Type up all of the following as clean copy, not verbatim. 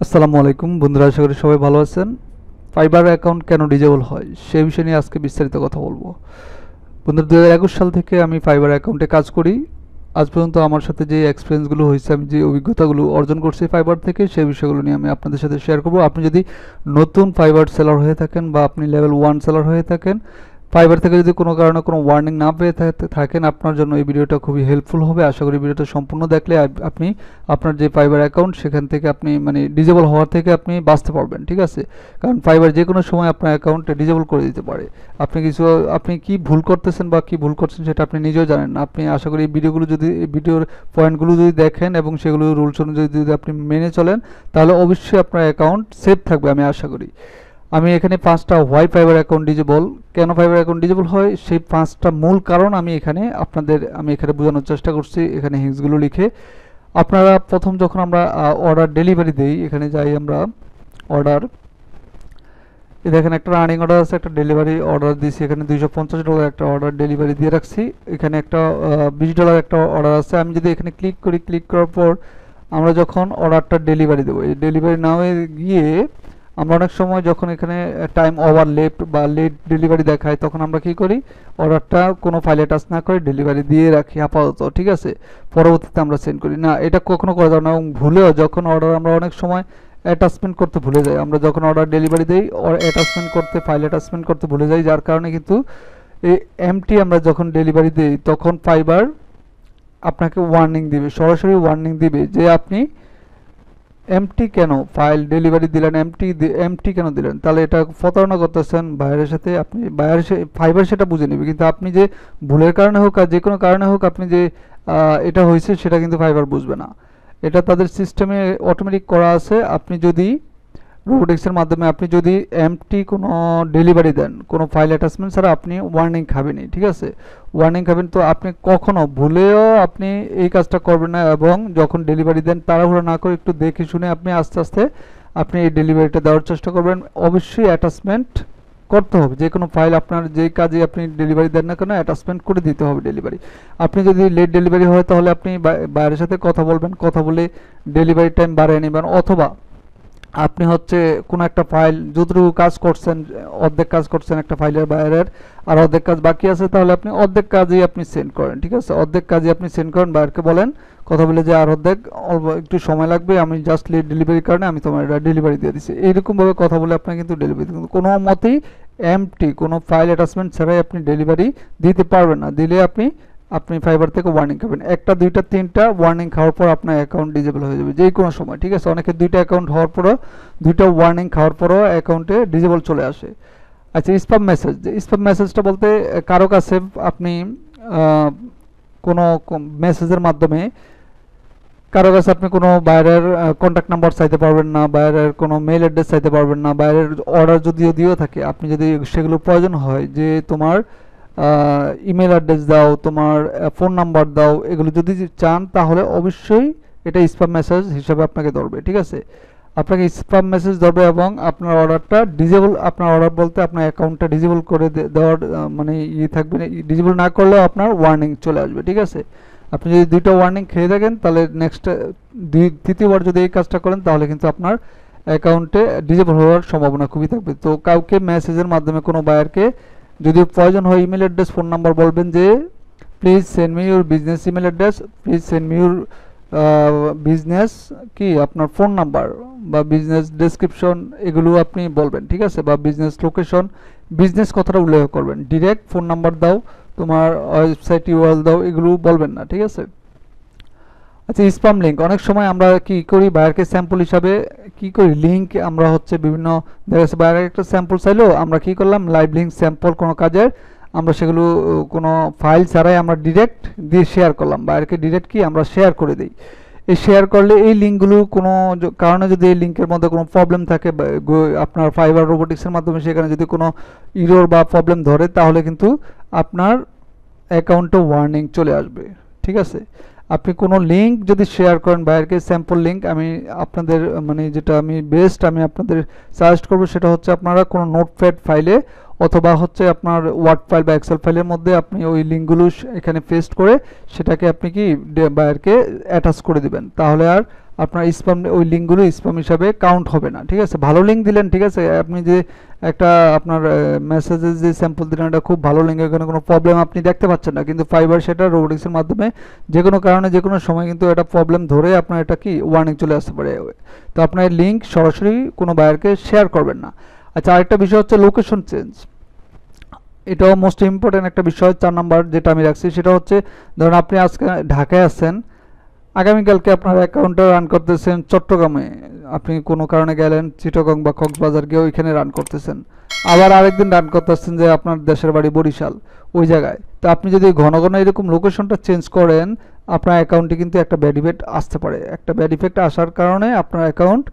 আসসালামু আলাইকুম বন্ধুরা, আশা করি সবাই ভালো আছেন। ফাইবার অ্যাকাউন্ট কেন ডিজেবল হয় সেই বিষয় নিয়ে আজকে বিস্তারিত কথা বলবো। বন্ধুরা, 2021 সাল থেকে আমি ফাইবার অ্যাকাউন্টে কাজ করি। আজ পর্যন্ত আমার সাথে যে এক্সপিরিয়েন্সগুলো হয়েছে, আমি যে অভিজ্ঞতাগুলো অর্জন করছি ফাইবার থেকে, সেই বিষয়গুলো নিয়ে আমি আপনাদের সাথে শেয়ার করব। আপনি যদি নতুন ফাইবার সেলার হয়ে থাকেন বা আপনি লেভেল 1 সেলার হয়ে থাকেন, ফাইবার থেকে যদি কোনো কারণে কোনো ওয়ার্নিং না পেয়ে থাকেন, আপনার জন্য এই ভিডিওটা খুবই হেল্পফুল হবে। আশা করি ভিডিওটা সম্পূর্ণ দেখলে আপনি আপনার যে ফাইবার অ্যাকাউন্ট সেখান থেকে আপনি ডিজেবল হওয়ার থেকে আপনি বাঁচতে পারবেন, ঠিক আছে? কারণ ফাইবার যে কোনো সময় আপনার অ্যাকাউন্টে ডিজেবল করে দিতে পারে। আপনি কি ভুল করতেছেন বা কি ভুল করছেন সেটা আপনি নিজেও জানেন না। আপনি আশা করি এই ভিডিওর পয়েন্টগুলো যদি দেখেন এবং সেগুলো রুলস অনুযায়ী যদি আপনি মেনে চলেন, তাহলে অবশ্যই আপনার অ্যাকাউন্ট সেফ থাকবে, আমি আশা করি। আমি এখানে 5টা হোয়াই ফাইবার অ্যাকাউন্ট ডিজেবল, কেন ফাইবার অ্যাকাউন্ট ডিজেবল হয় সেই 5টা মূল কারণ আমি এখানে বোঝানোর চেষ্টা করছি এখানে হিংসগুলো লিখে। আপনারা প্রথম যখন আমরা অর্ডার ডেলিভারি দেই, এখানে যাই আমরা অর্ডার, দেখেন একটা রানিং অর্ডার আছে, একটা ডেলিভারি অর্ডার দিয়েছি। এখানে $250 একটা অর্ডার ডেলিভারি দিয়ে রাখছি। এখানে একটা $20 একটা অর্ডার আছে। আমি যদি এখানে ক্লিক করি, ক্লিক করার পর আমরা যখন অর্ডারটা ডেলিভারি দেবো, এই ডেলিভারি নামে গিয়ে আমরা অনেক সময় যখন এখানে টাইম ওভার লেফট বা লেট ডেলিভারি দেখায়, তখন আমরা কি করি, অর্ডারটা কোনো ফাইলে টাচ না করে ডেলিভারি দিয়ে রাখি আপাতত, ঠিক আছে? পরবর্তীতে আমরা সেন্ড করি না, এটা কখনো করা যাবে না। এবং ভুলেও যখন অর্ডার আমরা অনেক সময় অ্যাটাচমেন্ট করতে ভুলে যাই, আমরা যখন অর্ডার ডেলিভারি দেই ফাইল অ্যাটাচমেন্ট করতে ভুলে যাই, যার কারণে কিন্তু এই এমটি আমরা যখন ডেলিভারি দিই তখন ফাইবার আপনাকে ওয়ার্নিং দিবে, সরাসরি ওয়ার্নিং দিবে যে আপনি এমটি কেন ফাইল ডেলিভারি দিলেন, এমটি কেন দিলেন। তাহলে এটা প্রতারণা করতেছেন বাইরের সাথে। আপনি ফাইবার সেটা বুঝে নেবে, কিন্তু আপনি যে ভুলের কারণে হোক আর যে কোনো কারণে হোক আপনি যে এটা হয়েছে সেটা কিন্তু ফাইবার বুঝবে না। এটা তাদের সিস্টেমে অটোমেটিক করা আছে। আপনি যদি রোবোটিক্সের মাধ্যমে আপনি যদি এমটি কোনো ডেলিভারি দেন, কোনো ফাইল অ্যাটাচমেন্ট ছাড়া, আপনি ওয়ার্নিং খাবেনই, ঠিক আছে? ওয়ার্নিং খাবেন। তো আপনি কখনো ভুলেও আপনি এই কাজটা করবেন না, এবং যখন ডেলিভারি দেন তাড়াহুড়ো না করে একটু দেখে শুনে আপনি আস্তে আস্তে আপনি এই ডেলিভারিটা দেওয়ার চেষ্টা করবেন। অবশ্যই অ্যাটাচমেন্ট করতে হবে, যে কোনো ফাইল আপনার যে কাজে আপনি ডেলিভারি দেন না কেন অ্যাটাচমেন্ট করে দিতে হবে ডেলিভারি। আপনি যদি লেট ডেলিভারি হয় তাহলে আপনি বাইরের সাথে কথা বলবেন, কথা বলে ডেলিভারি টাইম বাড়িয়ে নেবেন। অথবা আপনি হচ্ছে কোনো একটা ফাইল যতটুকু কাজ করছেন, অর্ধেক কাজ করছেন একটা ফাইলের বাইরের, আর অর্ধেক কাজ বাকি আছে, তাহলে আপনি অর্ধেক কাজই আপনি সেন্ড করেন, ঠিক আছে? অর্ধেক কাজই আপনি সেন্ড করেন, বাইরকে বলেন, কথা বলে যে আর অর্ধেক অল্প একটু সময় লাগবে, আমি জাস্ট লেট ডেলিভারির কারণে আমি তোমার এটা ডেলিভারি দিয়ে দিচ্ছি। এইরকমভাবে কথা বলে আপনার কিন্তু ডেলিভারি, কিন্তু কোনো মতেই এমটি কোনো ফাইল অ্যাটাচমেন্ট ছাড়াই আপনি ডেলিভারি দিতে পারবেন না। দিলে আপনি আপনি ফাইবার থেকে ওয়ার্নিং খাবেন। একটা, দুইটা, তিনটা ওয়ার্নিং খাওয়ার পর আপনার অ্যাকাউন্ট ডিজেবল হয়ে যাবে যে কোনো সময়, ঠিক আছে? অনেকের দুইটা অ্যাকাউন্ট হওয়ার পরও, দুইটা ওয়ার্নিং খাওয়ার পরও অ্যাকাউন্টে ডিজেবল চলে আসে। আচ্ছা, স্প্যাম মেসেজ। স্প্যাম মেসেজটা বলতে কারো কাছে আপনি কোনো মেসেজের মাধ্যমে কারো কাছে আপনি কোনো বাইরের কন্ট্যাক্ট নাম্বার চাইতে পারবেন না, বাইরের কোনো মেল অ্যাড্রেস চাইতে পারবেন না। বাইরের অর্ডার যদিও দিয়েও থাকে, আপনি যদি সেগুলো প্রয়োজন হয় যে তোমার ইমেল অ্যাড্রেস দাও, তোমার ফোন নাম্বার দাও, এগুলো যদি চান তাহলে অবশ্যই এটা স্প্যাম মেসেজ হিসাবে আপনাকে ধরবে, ঠিক আছে? আপনাকে স্প্যাম মেসেজ ধরবে এবং আপনার অর্ডারটা ডিজেবল, আপনার অর্ডার বলতে আপনার অ্যাকাউন্টটা ডিজেবল করে দেওয়ার থাকবে না। ডিজেবল না করলেও আপনার ওয়ার্নিং চলে আসবে, ঠিক আছে? আপনি যদি দুইটা ওয়ার্নিং খেয়ে থাকেন তাহলে তৃতীয়বার যদি এই কাজটা করেন তাহলে কিন্তু আপনার অ্যাকাউন্টে ডিজেবল হওয়ার সম্ভাবনা খুবই থাকবে। তো কাউকে মেসেজের মাধ্যমে কোনো বায়ারকে যদি প্রয়োজন হয় ইমেল অ্যাড্রেস, ফোন নাম্বার, বলবেন যে please send me your business email address, please send me your business কি আপনার ফোন নাম্বার বা বিজনেস ডেসক্রিপশন, এগুলো আপনি বলবেন, ঠিক আছে? বা বিজনেস লোকেশন, বিজনেস কথাটা উল্লেখ করবেন। ডিরেক্ট ফোন নাম্বার দাও, তোমার ওয়েবসাইট ইউআরএল দাও, এগুলো বলবেন না, ঠিক আছে? আচ্ছা, স্প্যাম লিঙ্ক। অনেক সময় আমরা কি করি, বায়ারকে স্যাম্পল হিসাবে কি করি, লিঙ্ক আমরা হচ্ছে বিভিন্ন দেখা যাচ্ছে বায়ারের একটা স্যাম্পল চাইলো, আমরা কি করলাম, লাইভ লিঙ্ক স্যাম্পল কোনো কাজের আমরা সেগুলো কোনো ফাইল ছাড়াই আমরা ডিরেক্ট দিয়ে শেয়ার করলাম, বায়ারকে ডিরেক্ট কি আমরা শেয়ার করে দিই। এই শেয়ার করলে এই লিঙ্কগুলো কোনো কারণে যদি এই লিঙ্কের মধ্যে কোনো প্রবলেম থাকে, আপনার ফাইবার রোবোটিক্সের মাধ্যমে সেখানে যদি কোনো ইরর বা প্রবলেম ধরে, তাহলে কিন্তু আপনার অ্যাকাউন্টে ওয়ার্নিং চলে আসবে, ঠিক আছে? আপনি কোনো লিঙ্ক যদি শেয়ার করেন বায়ারকে, স্যাম্পল লিঙ্ক, আমি আপনাদের যেটা আমি আপনাদের সাজেস্ট করবো সেটা হচ্ছে আপনারা কোনো নোটপ্যাড ফাইলে অথবা হচ্ছে আপনার ওয়ার্ড ফাইল বা এক্সেল ফাইলের মধ্যে আপনি ওই লিঙ্কগুলো এখানে পেস্ট করে সেটাকে আপনি কি বায়ারকে অ্যাটাচ করে দিবেন। তাহলে আর আপনার স্প্যাম, ওই লিঙ্কগুলো স্প্যাম হিসাবে কাউন্ট হবে না। ঠিক আছে, ভালো লিঙ্ক দিলেন, ঠিক আছে, আপনি যে একটা আপনার মেসেজের যে স্যাম্পল দিলেন এটা খুব ভালো লিঙ্ক, এখানে কোনো প্রবলেম আপনি দেখতে পাচ্ছেন না, কিন্তু ফাইবার সেটা রোবোটিক্সের মাধ্যমে যে কোনো কারণে যে কোনো সময় কিন্তু এটা প্রবলেম ধরে আপনার এটা কি ওয়ার্নিং চলে আসতে পারে। তো আপনার লিঙ্ক সরাসরি কোনো বায়ারকে শেয়ার করবেন না। আচ্ছা, আরেকটা বিষয় হচ্ছে লোকেশন চেঞ্জ। এটাও মোস্ট ইম্পর্টেন্ট একটা বিষয়। 4 নাম্বার যেটা আমি রাখছি সেটা হচ্ছে, ধরুন আপনি আজকে ঢাকায় আছেন, আগামীকালকে আপনার অ্যাকাউন্টটা রান করতেছেন চট্টগ্রামে, আপনি কোনো কারণে গেলেন চিটাগং বা কক্সবাজার গিয়ে ওইখানে রান করতেছেন, আবার আরেকদিন রান করতেছেন যে আপনার দেশের বাড়ি বরিশাল ওই জায়গায়। তো আপনি যদি ঘন ঘন এরকম লোকেশনটা চেঞ্জ করেন, আপনার অ্যাকাউন্টে কিন্তু একটা ব্যাড ইফেক্ট আসতে পারে। একটা ব্যাড ইফেক্ট আসার কারণে আপনার অ্যাকাউন্ট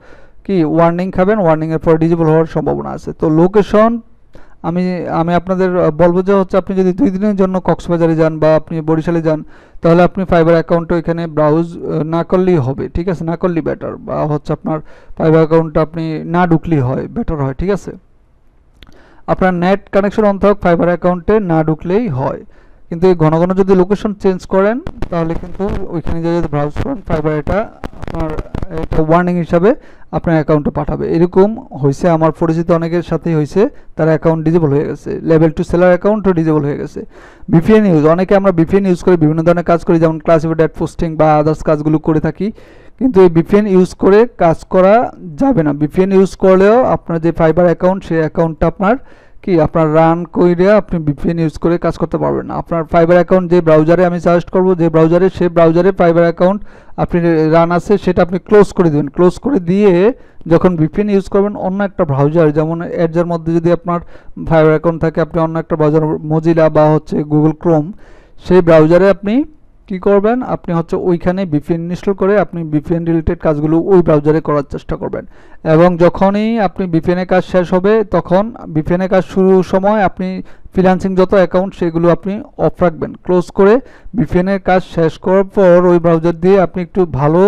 কি ওয়ার্নিং খাবেন, ওয়ার্নিংয়ের পর ডিজেবল হওয়ার সম্ভাবনা আছে। তো লোকেশন আমি আমি আপনাদের বলবো যে হচ্ছে, আপনি যদি 2 দিনের জন্য কক্সবাজারে যান বা আপনি বরিশালে যান, তাহলে আপনি ফাইবার অ্যাকাউন্টটা এখানে ব্রাউজ না করলেই হবে। ঠিক আছে, না করলেই বেটার, বা হচ্ছে আপনার ফাইবার অ্যাকাউন্টটা আপনি না ঢুকলেই হয়, বেটার হয়। ঠিক আছে, আপনার নেট কানেকশন অন থাকুক, ফাইবার অ্যাকাউন্টে না ঢুকলেই হয়। কিন্তু এই ঘন ঘন যদি লোকেশন চেঞ্জ করেন, তাহলে কিন্তু ওইখানে যদি ব্রাউজ করেন, ফাইবার এটা আপনার এটা ওয়ার্নিং হিসাবে আপনার অ্যাকাউন্টে পাঠাবে। এরকম হয়েছে, আমার পরিচিত অনেকের সাথেই হয়েছে, তার অ্যাকাউন্ট ডিজেবল হয়ে গেছে, লেভেল 2 সেলার অ্যাকাউন্টও ডিজেবল হয়ে গেছে। ভিপিএন ইউজ, অনেকে আমরা ভিপিএন ইউজ করে বিভিন্ন ধরনের কাজ করি, যেমন ক্লাসিফাইড অ্যাড পোস্টিং বা আদার্স কাজগুলো করে থাকি, কিন্তু এই ভিপিএন ইউজ করে কাজ করা যাবে না। ভিপিএন ইউজ করলেও আপনার যে ফাইবার অ্যাকাউন্ট, সেই অ্যাকাউন্টটা আপনার কি আপনার রান করে আপনি ভিপিএন ইউজ করে কাজ করতে পারবেন না। আপনার ফাইবার অ্যাকাউন্ট যে ব্রাউজারে আমি সাজেস্ট করব, যে ব্রাউজারে, সেই ব্রাউজারে ফাইবার অ্যাকাউন্ট আপনি রান আছে সেটা আপনি ক্লোজ করে দেবেন। ক্লোজ করে দিয়ে যখন ভিপিএন ইউজ করবেন, অন্য একটা ব্রাউজার, যেমন এডজের মধ্যে যদি আপনার ফাইবার অ্যাকাউন্ট থাকে, আপনি অন্য একটা ব্রাউজার, মজিলা বা হচ্ছে গুগল ক্রোম, সেই ব্রাউজারে আপনি কি করবেন, আপনি হচ্ছে ওইখানে ভিপিএন ইনস্টল করে আপনি ভিপিএন রিলেটেড কাজগুলো ওই ব্রাউজারে করার চেষ্টা করবেন। এবং যখনই আপনি ভিপিএনের কাজ শেষ হবে, তখন ভিপিএনের কাজ শুরুর সময় আপনি ফ্রিল্যান্সিং যত অ্যাকাউন্ট সেগুলো আপনি অফ রাখবেন, ক্লোজ করে ভিপিএনের কাজ শেষ করার পর ওই ব্রাউজার দিয়ে আপনি একটু ভালো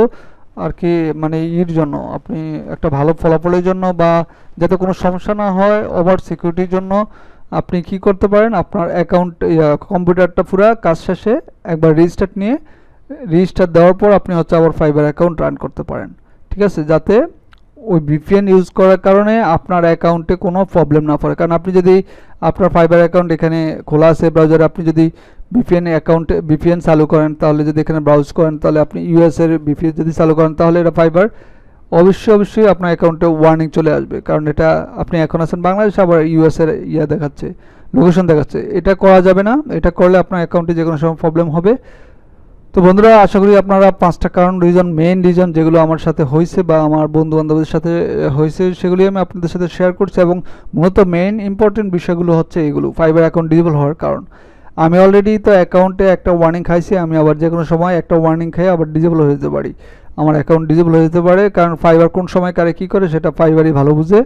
আর কি মানে জন্য, আপনি একটা ভালো ফলাফলের জন্য বা যাতে কোনো সমস্যা না হয়, ওভার সিকিউরিটির জন্য আপনি কি করতে পারেন, আপনার অ্যাকাউন্ট কম্পিউটারটা পুরো কাজ শেষে একবার রেজিস্টার দেওয়ার পর আপনি হচ্ছে আবার ফাইবার অ্যাকাউন্ট রান করতে পারেন। ঠিক আছে, যাতে ওই ভিপিএন ইউজ করার কারণে আপনার অ্যাকাউন্টে কোনো প্রবলেম না পড়ে। কারণ আপনি যদি আপনার ফাইবার অ্যাকাউন্ট এখানে খোলা আছে ব্রাউজারে, আপনি যদি ভিপিএন চালু করেন, তাহলে যদি এখানে ব্রাউজ করেন, তাহলে আপনি ইউএস এর ভিপিএন যদি চালু করেন, তাহলে এটা ফাইবার অবশ্যই আপনার অ্যাকাউন্টে ওয়ার্নিং চলে আসবে। কারণ এটা আপনি এখন আছেন বাংলাদেশে, আবার ইউএস এর দেখাচ্ছে, লোকেশন দেখাচ্ছে। এটা করা যাবে না, এটা করলে আপনার অ্যাকাউন্টে যে কোনো সময় প্রবলেম হবে। তো বন্ধুরা, আশা করি আপনারা 5টা কারণ মেইন রিজন যেগুলো আমার সাথে হয়েছে বা আমার বন্ধু বান্ধবদের সাথে হয়েছে, সেগুলি আমি আপনাদের সাথে শেয়ার করছি। এবং মূলত মেইন ইম্পর্টেন্ট বিষয়গুলো হচ্ছে এগুলো, ফাইবার অ্যাকাউন্ট ডিজেবল হওয়ার কারণ। আমি অলরেডি তো অ্যাকাউন্টে একটা ওয়ার্নিং খাইছি, আমি আবার যে কোনো সময় একটা ওয়ার্নিং খাই আবার ডিজেবল হয়ে যেতে পারি, আমার অ্যাকাউন্ট ডিজেবল হয়ে যেতে পারে। কারণ ফাইবার কোন সময় কারে কী করে সেটা ফাইবারই ভালো বুঝে।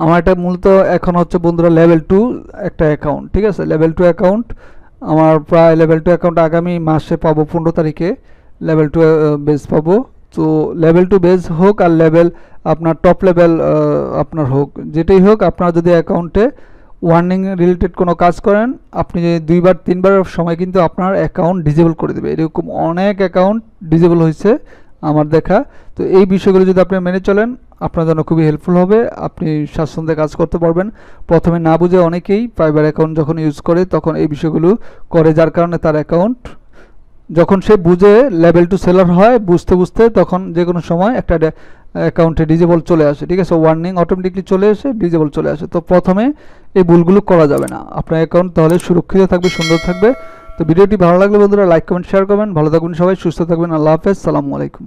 আমার এটা মূলত এখন হচ্ছে বন্ধুরা লেভেল 2 একটা অ্যাকাউন্ট। ঠিক আছে, লেভেল 2 অ্যাকাউন্ট আমার প্রায় লেভেল 2 অ্যাকাউন্ট আগামী মাসে পাবো, 15 তারিখে লেভেল 2 বেস পাবো। তো লেভেল 2 বেস হোক আর লেভেল আপনার টপ লেভেল আপনার হোক, যেটাই হোক, আপনার যদি অ্যাকাউন্টে ওয়ার্নিং রিলেটেড কোনো কাজ করেন, আপনি যদি 2বার 3বার সময় কিন্তু আপনার অ্যাকাউন্ট ডিজেবল করে দেবে। এরকম অনেক অ্যাকাউন্ট ডিজেবল হয়েছে আমার দেখা। তো এই বিষয়গুলো যদি আপনি মেনে চলেন, আপনার জন্য খুবই হেল্পফুল হবে, আপনি স্বাচ্ছন্দ্যে কাজ করতে পারবেন। প্রথমে না বুঝে অনেকেই ফাইবার অ্যাকাউন্ট যখন ইউজ করে তখন এই বিষয়গুলো করে, যার কারণে তার অ্যাকাউন্ট যখন সে বুঝে লেভেল 2 সেলার হয়, বুঝতে তখন যে কোনো সময় একটা অ্যাকাউন্টে ডিজেবল চলে আসে। ঠিক আছে, ওয়ার্নিং অটোমেটিকলি চলে এসে ডিজেবল চলে আসে। তো প্রথমে এই ভুলগুলো করা যাবে না, আপনার অ্যাকাউন্ট তাহলে সুরক্ষিত থাকবে, সুন্দর থাকবে। তো ভিডিওটি ভালো লাগলে বন্ধুরা লাইক কমেন্ট শেয়ার করবেন। ভালো থাকবেন সবাই, সুস্থ থাকবেন। আল্লাহ হাফেজ, সালামু আলাইকুম।